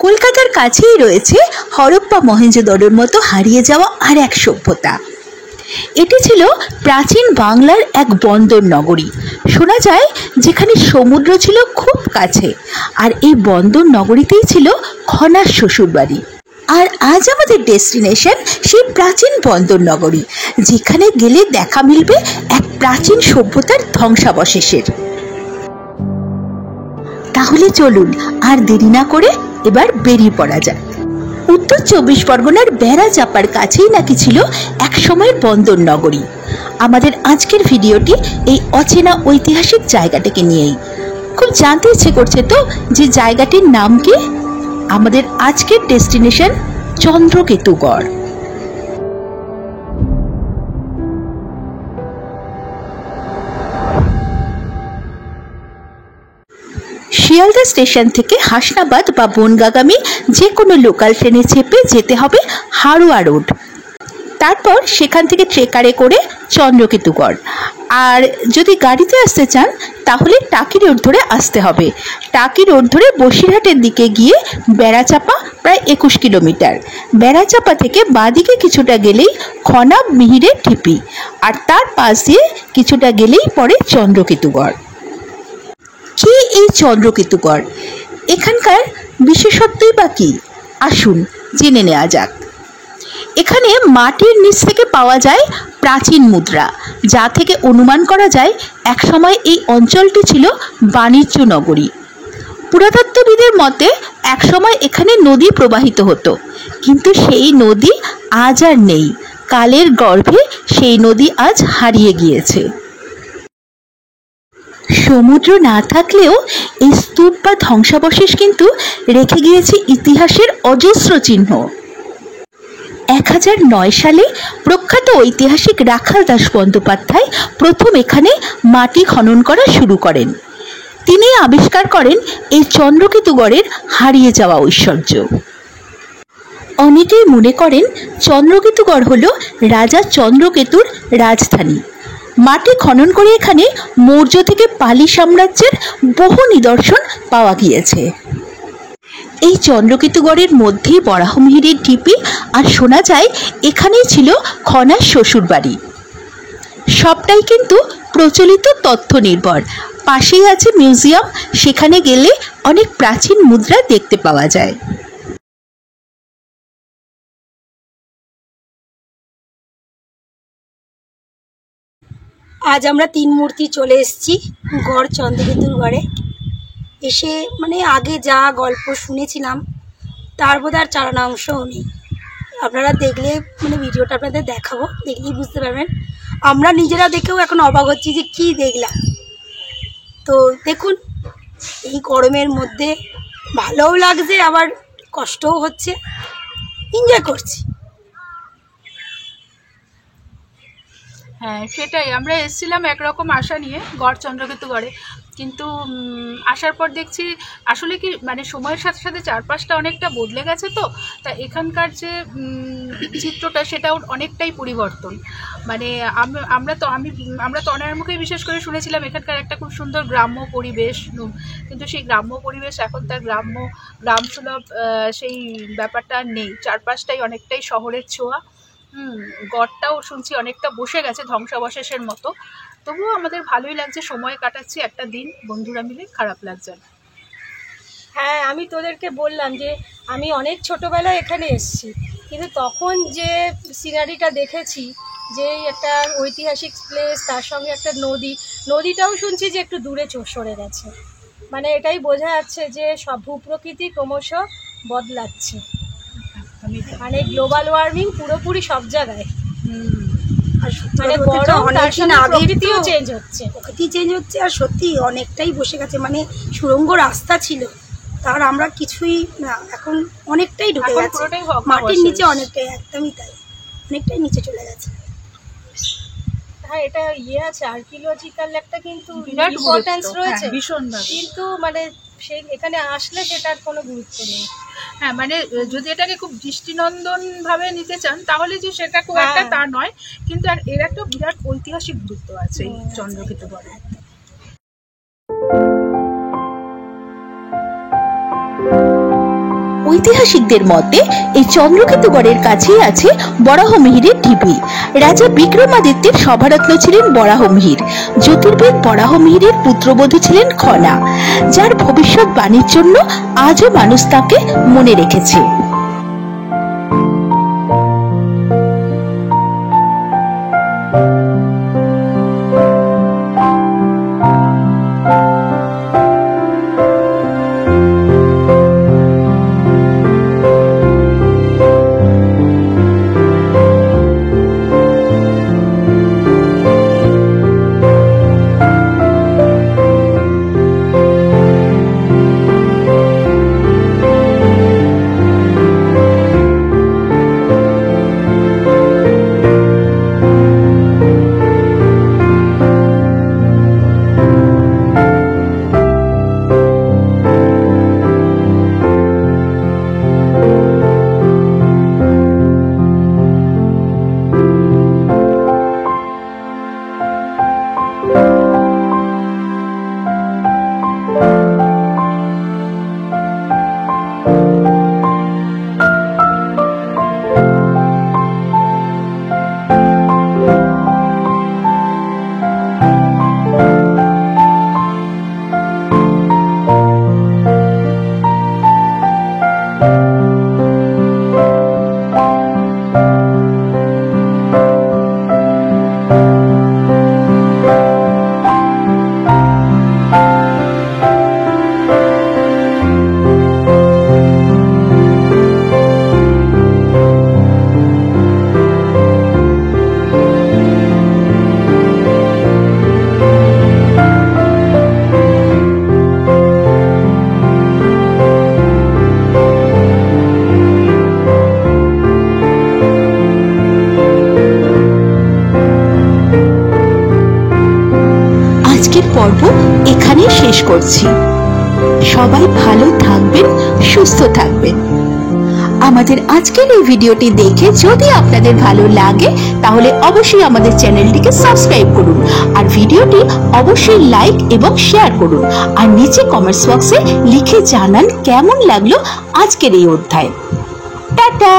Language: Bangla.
কলকাতার কাছেই রয়েছে হরপ্পা মহেঞ্জোদড়োর মতো হারিয়ে যাওয়া আর এক সভ্যতা। এটি ছিল প্রাচীন বাংলার এক বন্দর নগরী। শোনা যায় যেখানে সমুদ্র ছিল খুব কাছে, আর এই বন্দর নগরীতেই ছিল খনার শ্বশুরবাড়ি। আর আজ আমাদের ডেস্টিনেশন সেই প্রাচীন বন্দর নগরী, যেখানে গেলে দেখা মিলবে এক প্রাচীন সভ্যতার ধ্বংসাবশেষের। তাহলে চলুন আর দেরি না করে এবার বেরিয়ে পড়া যাক। উত্তর 24 পরগনার বেড়াচাপার কাছেই নাকি ছিল এক সময়ের বন্দর নগরী। আমাদের আজকের ভিডিওটি এই অচেনা ঐতিহাসিক জায়গাটাকে নিয়েই। খুব জানতে ইচ্ছে করছে তো যে জায়গাটির নাম কি? আমাদের আজকের ডেস্টিনেশন চন্দ্রকেতুগড়। শিয়ালদা স্টেশন থেকে হাসনাবাদ বা বনগাগামী যে কোনো লোকাল ট্রেনে চেপে যেতে হবে হাড়োয়া রোড। তারপর সেখান থেকে ট্রেকারে করে চন্দ্রকেতুগড়। আর যদি গাড়িতে আসতে চান তাহলে টাকি রোড ধরে আসতে হবে। টাকি রোড ধরে বসিরহাটের দিকে গিয়ে বেড়াচাপা প্রায় 21 কিলোমিটার। বেড়াচাপা থেকে বাঁদিকে কিছুটা গেলেই খনা মিহিরের ঢিপি, আর তার পাশ দিয়ে কিছুটা গেলেই পড়ে চন্দ্রকেতুগড়। কি এই চন্দ্রকেতুগড়? এখানকার বিশেষত্বই বা কি? আসুন জেনে নেওয়া যাক। এখানে মাটির নিচ থেকে পাওয়া যায় প্রাচীন মুদ্রা, যা থেকে অনুমান করা যায় একসময় এই অঞ্চলটি ছিল বাণিজ্য নগরী। পুরাতত্ত্ববিদের মতে একসময় এখানে নদী প্রবাহিত হতো, কিন্তু সেই নদী আজ আর নেই। কালের গর্ভে সেই নদী আজ হারিয়ে গিয়েছে। সমুদ্র না থাকলেও এই স্তূপ বা ধ্বংসাবশেষ কিন্তু রেখে গিয়েছে ইতিহাসের অজস্র চিহ্ন। 1009 সালে প্রখ্যাত ঐতিহাসিক রাখাল দাস বন্দ্যোপাধ্যায় প্রথম এখানে মাটি খনন করা শুরু করেন। তিনি আবিষ্কার করেন এই চন্দ্রকেতুগড়ের হারিয়ে যাওয়া ঐশ্বর্য। অনেকেই মনে করেন চন্দ্রকেতুগড় হল রাজা চন্দ্রকেতুর রাজধানী। মাটি খনন করে এখানে মৌর্য থেকে পালি সাম্রাজ্যের বহু নিদর্শন পাওয়া গিয়েছে। এই চন্দ্রকেতুগড়ের মধ্যেই বরাহমিহিরের ঢিপি, আর শোনা যায় এখানেই ছিল খনার শ্বশুরবাড়ি। সবটাই কিন্তু প্রচলিত তথ্য নির্ভর। পাশেই আছে মিউজিয়াম, সেখানে গেলে অনেক প্রাচীন মুদ্রা দেখতে পাওয়া যায়। আজ আমরা 3 মূর্তি চলে এসেছি গড় চন্দ্রকেতুগড়ে। এসে মানে আগে যা গল্প শুনেছিলাম তার বোধ আর চারণাংশও নেই। আপনারা দেখলে মানে ভিডিওটা আপনাদের দেখাবো, দেখলেই বুঝতে পারবেন। আমরা নিজেরা দেখেও এখন অবাক হচ্ছি যে কী দেখলাম। তো দেখুন, এই গরমের মধ্যে ভালোও লাগছে, আবার কষ্টও হচ্ছে, এনজয় করছি। হ্যাঁ, সেটাই। আমরা এসেছিলাম একরকম আশা নিয়ে গড় চন্দ্রকেতুগড়ে, কিন্তু আসার পর দেখছি আসলে কি মানে সময়ের সাথে সাথে চারপাশটা অনেকটা বদলে গেছে। তো তা এখানকার যে চিত্রটা সেটাও অনেকটাই পরিবর্তন। মানে আমরা তো অনেকের মুখেই বিশেষ করে শুনেছিলাম এখানকার একটা খুব সুন্দর গ্রাম্য পরিবেশ, কিন্তু সেই গ্রাম্য পরিবেশ এখন তার গ্রামসুলভ সেই ব্যাপারটা নেই। চারপাশটাই অনেকটাই শহরের ছোঁয়া। গড়টাও শুনছি অনেকটা বসে গেছে ধ্বংসাবশেষের মতো। তবুও আমাদের ভালোই লাগছে, সময় কাটাচ্ছি একটা দিন বন্ধুরা মিলে, খারাপ লাগছে না। হ্যাঁ, আমি তোদেরকে বললাম যে আমি অনেক ছোটোবেলায় এখানে এসেছি, কিন্তু তখন যে সিনারিটা দেখেছি, যে একটা ঐতিহাসিক প্লেস, তার সঙ্গে একটা নদীটাও শুনছি যে একটু দূরে সরে গেছে। মানে এটাই বোঝা যাচ্ছে যে সব ভূপ্রকৃতি ক্রমশ বদলাচ্ছে। মানে গ্লোবাল ওয়ার্মিং পুরোপুরি সব জায়গায়। মানে প্রকৃতিও চেঞ্জ হচ্ছে, আর সত্যি অনেকটাই বসে গেছে। মানে সুড়ঙ্গ রাস্তা ছিল, তার আমরা কিছুই না, এখন অনেকটাই ঢুকে গেছে মাটির নিচে, অনেকটাই, একদমই তাই, অনেকটাই নিচে চলে গেছে। হ্যাঁ, এটা আছে আর্কিওলজিক্যাল একটা কিন্তু ইম্পর্টেন্স রয়েছে ভীষণভাবে, কিন্তু মানে সেই এখানে আসলে সেটার কোনো গুরুত্ব নেই। হ্যাঁ, মানে যদি এটাকে খুব দৃষ্টিনন্দন ভাবে নিতে চান তাহলে যে সেটা খুব একটা তা নয়, কিন্তু আর এর একটা বিরাট ঐতিহাসিক গুরুত্ব আছে এই চন্দ্রকেতুগড়ে। ওই ঐতিহাসিকদের মতে এই চন্দ্রকেতুগড়ের কাছেই আছে বরাহমিহিরের ঢিবি। রাজা বিক্রমাদিত্যের সভারত্ন ছিলেন বরাহমিহির। জ্যোতির্বিদ বরাহমিহিরের পুত্রবধূ ছিলেন খনা, যার ভবিষ্যৎবাণীর জন্য আজও মানুষ তাকে মনে রেখেছে। পর্ব এখানেই শেষ করছি। সবাই ভালো থাকবেন, সুস্থ থাকবেন। আমাদের আজকের এই ভিডিওটি দেখে যদি আপনাদের ভালো লাগে তাহলে অবশ্যই আমাদের চ্যানেলটিকে সাবস্ক্রাইব করুন, আর ভিডিওটি অবশ্যই লাইক এবং শেয়ার করুন, আর নিচে কমেন্টস বক্সে লিখে জানান কেমন লাগলো আজকের এই অধ্যায়। টাটা।